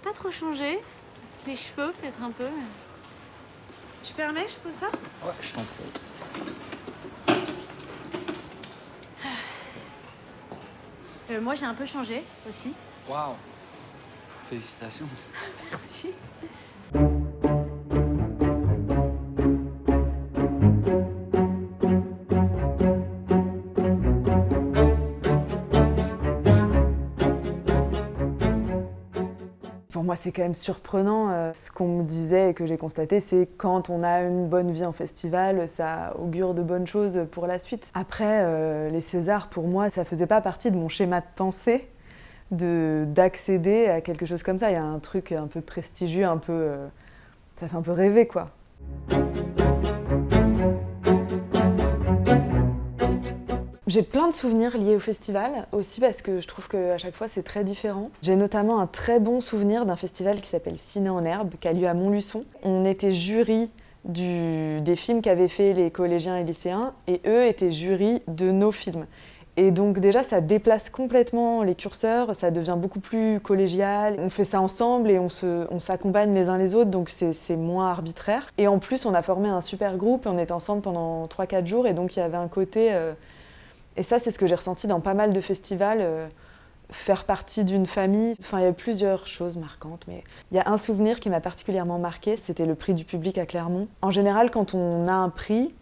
pas trop changé. Les cheveux, peut-être un peu. Tu permets, je pose ça? Ouais, je t'en prie. Moi, j'ai un peu changé aussi. Waouh. Félicitations. Merci. Pour moi, c'est quand même surprenant. Ce qu'on me disait et que j'ai constaté, c'est quand on a une bonne vie en festival, ça augure de bonnes choses pour la suite. Après, les Césars, pour moi, ça faisait pas partie de mon schéma de pensée d'accéder à quelque chose comme ça. Il y a un truc un peu prestigieux, un peu, ça fait un peu rêver, quoi. J'ai plein de souvenirs liés au festival, aussi parce que je trouve qu'à chaque fois c'est très différent. J'ai notamment un très bon souvenir d'un festival qui s'appelle Ciné en Herbe, qui a lieu à Montluçon. On était jury des films qu'avaient fait les collégiens et lycéens, et eux étaient jury de nos films. Et donc déjà ça déplace complètement les curseurs, ça devient beaucoup plus collégial. On fait ça ensemble et on s'accompagne les uns les autres, donc c'est moins arbitraire. Et en plus on a formé un super groupe, on était ensemble pendant 3-4 jours, et donc il y avait un côté... Et ça, c'est ce que j'ai ressenti dans pas mal de festivals, faire partie d'une famille. Enfin, il y a plusieurs choses marquantes, mais il y a un souvenir qui m'a particulièrement marqué, c'était le prix du public à Clermont. En général, quand on a un prix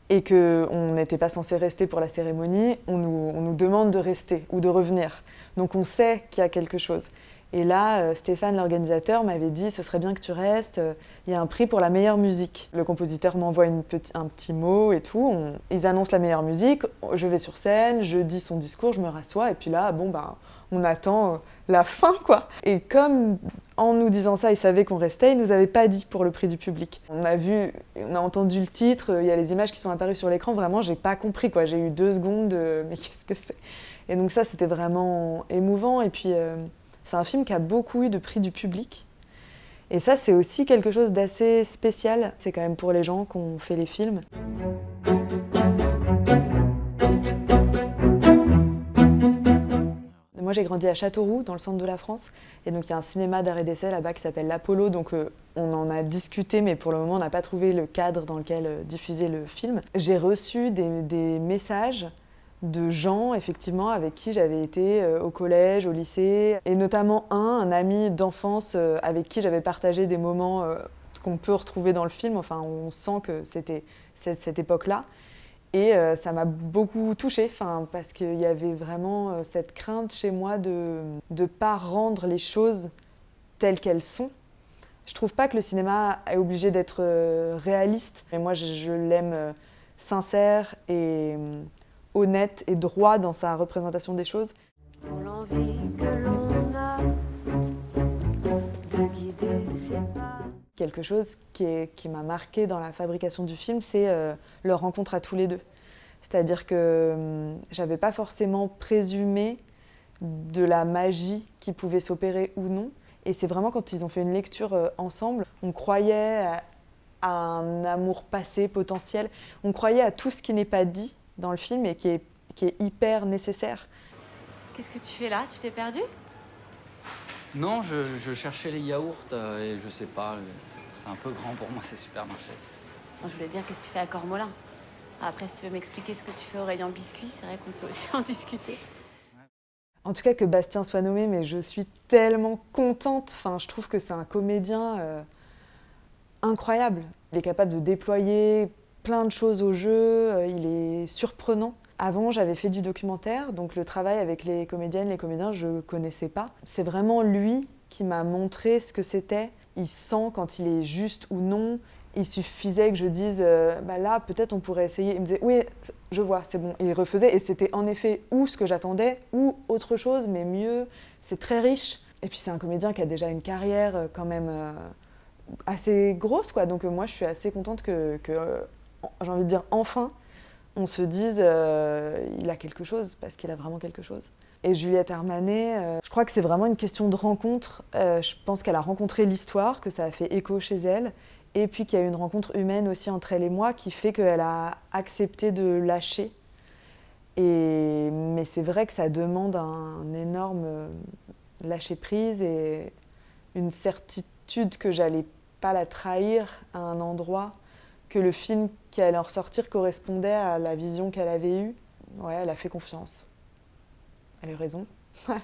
et qu'on n'était pas censé rester pour la cérémonie, on nous demande de rester ou de revenir. Donc on sait qu'il y a quelque chose. Et là, Stéphane, l'organisateur, m'avait dit « ce serait bien que tu restes, il y a un prix pour la meilleure musique ». Le compositeur m'envoie un petit mot et tout, ils annoncent la meilleure musique, je vais sur scène, je dis son discours, je me rassois, et puis là, bon, ben, on attend la fin, quoi. Et comme, en nous disant ça, ils savaient qu'on restait, ils nous avaient pas dit pour le prix du public. On a entendu le titre, il y a les images qui sont apparues sur l'écran, vraiment, j'ai pas compris, quoi. J'ai eu 2 secondes de « mais qu'est-ce que c'est ?» Et donc ça, c'était vraiment émouvant, et puis... c'est un film qui a beaucoup eu de prix du public. Et ça, c'est aussi quelque chose d'assez spécial. C'est quand même pour les gens qui ont fait les films. Moi, j'ai grandi à Châteauroux, dans le centre de la France. Et donc, il y a un cinéma d'art et d'essai là-bas qui s'appelle l'Apollo. Donc, on en a discuté, mais pour le moment, on n'a pas trouvé le cadre dans lequel diffuser le film. J'ai reçu des messages de gens, effectivement, avec qui j'avais été au collège, au lycée, et notamment un ami d'enfance avec qui j'avais partagé des moments qu'on peut retrouver dans le film. Enfin, on sent que c'était cette époque-là. Et ça m'a beaucoup touchée, parce qu'il y avait vraiment cette crainte chez moi de ne pas rendre les choses telles qu'elles sont. Je trouve pas que le cinéma est obligé d'être réaliste. Et moi, je l'aime sincère et honnête et droit dans sa représentation des choses. Pour l'envie que l'on a de guider ses pas. Quelque chose qui m'a marqué dans la fabrication du film, c'est leur rencontre à tous les deux. C'est-à-dire que j'avais pas forcément présumé de la magie qui pouvait s'opérer ou non. Et c'est vraiment quand ils ont fait une lecture ensemble, on croyait à un amour passé potentiel, on croyait à tout ce qui n'est pas dit dans le film et qui est hyper nécessaire. Qu'est-ce que tu fais là? Tu t'es perdu? Non, je cherchais les yaourts et je sais pas, c'est un peu grand pour moi ces supermarchés. Non, je voulais dire, qu'est-ce que tu fais à Cormolin? Après, si tu veux m'expliquer ce que tu fais au rayon biscuits, c'est vrai qu'on peut aussi en discuter. En tout cas, que Bastien soit nommé, mais je suis tellement contente. Enfin, je trouve que c'est un comédien incroyable. Il est capable de déployer plein de choses au jeu, il est surprenant. Avant, j'avais fait du documentaire, donc le travail avec les comédiennes, les comédiens, je ne connaissais pas. C'est vraiment lui qui m'a montré ce que c'était. Il sent quand il est juste ou non. Il suffisait que je dise bah là, peut-être on pourrait essayer. Il me disait oui, je vois, c'est bon. Et il refaisait, et c'était en effet ou ce que j'attendais, ou autre chose, mais mieux. C'est très riche. Et puis c'est un comédien qui a déjà une carrière quand même assez grosse, quoi. Donc moi, je suis assez contente que j'ai envie de dire enfin, on se dise il a quelque chose, parce qu'il a vraiment quelque chose. Et Juliette Armanet, je crois que c'est vraiment une question de rencontre. Je pense qu'elle a rencontré l'histoire, que ça a fait écho chez elle, et puis qu'il y a eu une rencontre humaine aussi entre elle et moi qui fait qu'elle a accepté de lâcher. Mais c'est vrai que ça demande un énorme lâcher-prise et une certitude que j'allais pas la trahir à un endroit, que le film qui allait en ressortir correspondait à la vision qu'elle avait eue. Ouais, elle a fait confiance. Elle a eu raison,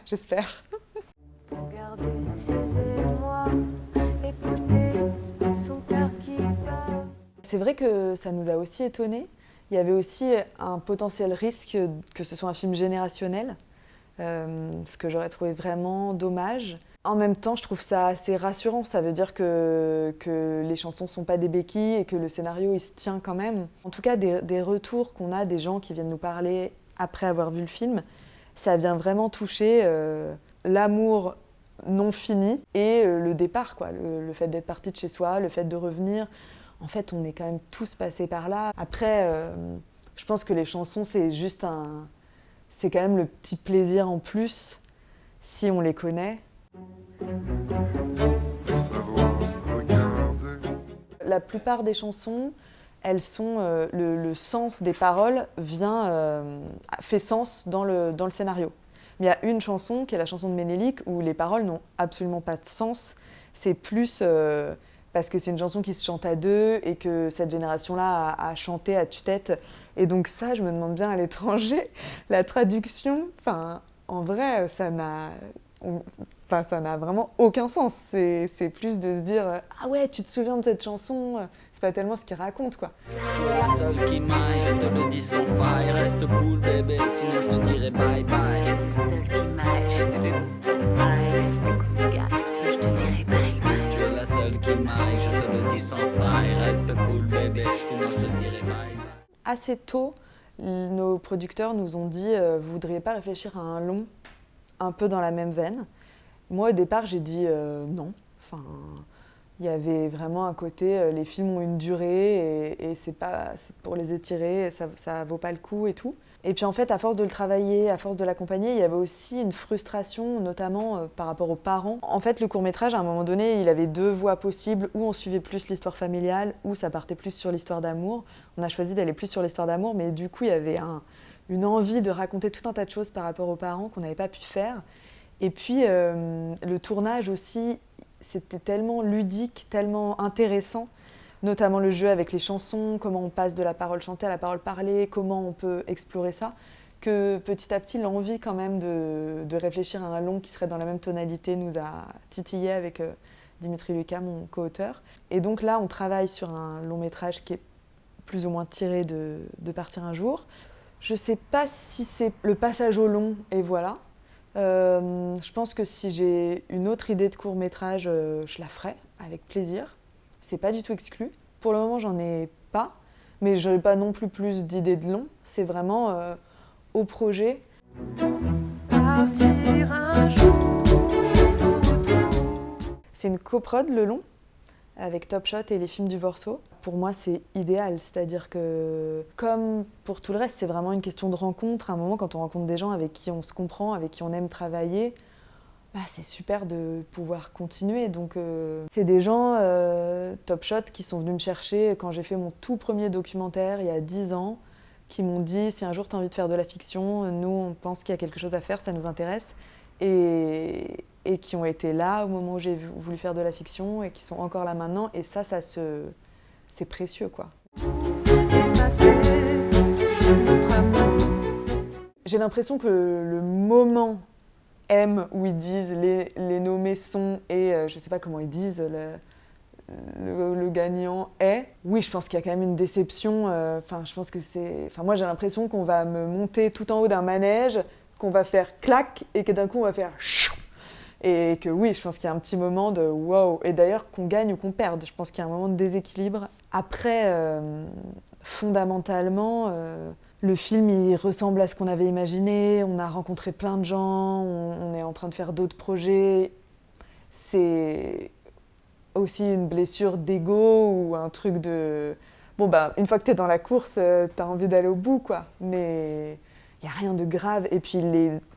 j'espère. Regarder ses émois, écouter son cœur qui bat. C'est vrai que ça nous a aussi étonnés. Il y avait aussi un potentiel risque que ce soit un film générationnel, ce que j'aurais trouvé vraiment dommage. En même temps, je trouve ça assez rassurant. Ça veut dire que les chansons ne sont pas des béquilles et que le scénario, il se tient quand même. En tout cas, des retours qu'on a, des gens qui viennent nous parler après avoir vu le film, ça vient vraiment toucher l'amour non fini et le départ, quoi. Le fait d'être parti de chez soi, le fait de revenir. En fait, on est quand même tous passés par là. Après, je pense que les chansons, c'est quand même le petit plaisir en plus, si on les connaît. La plupart des chansons, elles sont le sens des paroles fait sens dans le scénario. Mais il y a une chanson qui est la chanson de Ménélique où les paroles n'ont absolument pas de sens. C'est plus parce que c'est une chanson qui se chante à deux et que cette génération-là a chanté à tue-tête. Et donc ça, je me demande bien à l'étranger, la traduction, en vrai, ça n'a vraiment aucun sens. C'est plus de se dire « Ah ouais, tu te souviens de cette chanson ?» C'est pas tellement ce qu'il raconte, quoi. Tu es la seule qui m'aille, je te le dis sans faille. Reste cool bébé, sinon je te dirai bye bye. Tu es le seul qui m'aille, je te le dis sans faille. Reste cool gars, sinon je te dirai bye bye. Tu es la seule qui m'aille, je te le dis sans faille. Reste cool bébé, sinon je te dirai bye bye. Assez tôt, nos producteurs nous ont dit « Vous voudriez pas réfléchir à un long un peu dans la même veine ?» Moi, au départ, j'ai dit non. Il y avait vraiment un côté, les films ont une durée et c'est pour les étirer, ça vaut pas le coup et tout. Et puis en fait, à force de le travailler, à force de l'accompagner, il y avait aussi une frustration, notamment par rapport aux parents. En fait, le court-métrage, à un moment donné, il avait deux voies possibles, où on suivait plus l'histoire familiale, où ça partait plus sur l'histoire d'amour. On a choisi d'aller plus sur l'histoire d'amour, mais du coup, il y avait une envie de raconter tout un tas de choses par rapport aux parents qu'on n'avait pas pu faire. Et puis, le tournage aussi, c'était tellement ludique, tellement intéressant, notamment le jeu avec les chansons, comment on passe de la parole chantée à la parole parlée, comment on peut explorer ça, que petit à petit, l'envie quand même de réfléchir à un long qui serait dans la même tonalité nous a titillé avec Dimitri Lucas, mon co-auteur. Et donc là, on travaille sur un long métrage qui est plus ou moins tiré de Partir un jour. Je ne sais pas si c'est le passage au long, et voilà. Je pense que si j'ai une autre idée de court-métrage, je la ferai avec plaisir. C'est pas du tout exclu. Pour le moment, j'en ai pas, mais je n'ai pas non plus d'idées de long. C'est vraiment au projet. Partir un jour sans retour. C'est une coprod, le long, avec Top Shot et les films du Vorso. Pour moi, c'est idéal. C'est-à-dire que, comme pour tout le reste, c'est vraiment une question de rencontre. À un moment, quand on rencontre des gens avec qui on se comprend, avec qui on aime travailler, c'est super de pouvoir continuer. Donc, c'est des gens, Top Shot, qui sont venus me chercher quand j'ai fait mon tout premier documentaire, il y a 10 ans, qui m'ont dit « Si un jour tu as envie de faire de la fiction, nous, on pense qu'il y a quelque chose à faire, ça nous intéresse. » Et qui ont été là au moment où j'ai voulu faire de la fiction et qui sont encore là maintenant. Et ça c'est précieux, quoi. J'ai l'impression que le moment M où ils disent les nommés sont et je sais pas comment ils disent le gagnant est. Oui, je pense qu'il y a quand même une déception. Je pense que moi j'ai l'impression qu'on va me monter tout en haut d'un manège, qu'on va faire clac et que d'un coup on va faire chou. Et que oui, je pense qu'il y a un petit moment de wow. Et d'ailleurs, qu'on gagne ou qu'on perde, je pense qu'il y a un moment de déséquilibre. Après, fondamentalement, le film, il ressemble à ce qu'on avait imaginé. On a rencontré plein de gens, on est en train de faire d'autres projets. C'est aussi une blessure d'ego ou un truc de... une fois que t'es dans la course, t'as envie d'aller au bout, quoi. Mais il n'y a rien de grave. Et puis,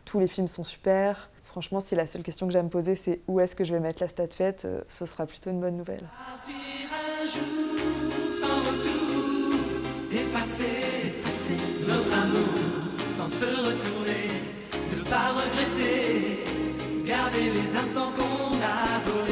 tous les films sont super. Franchement, si la seule question que j'ai à me poser, c'est où est-ce que je vais mettre la statuette, ce sera plutôt une bonne nouvelle. Partir un jour sans retour, effacer notre amour sans se retourner, ne pas regretter, garder les instants qu'on a volés.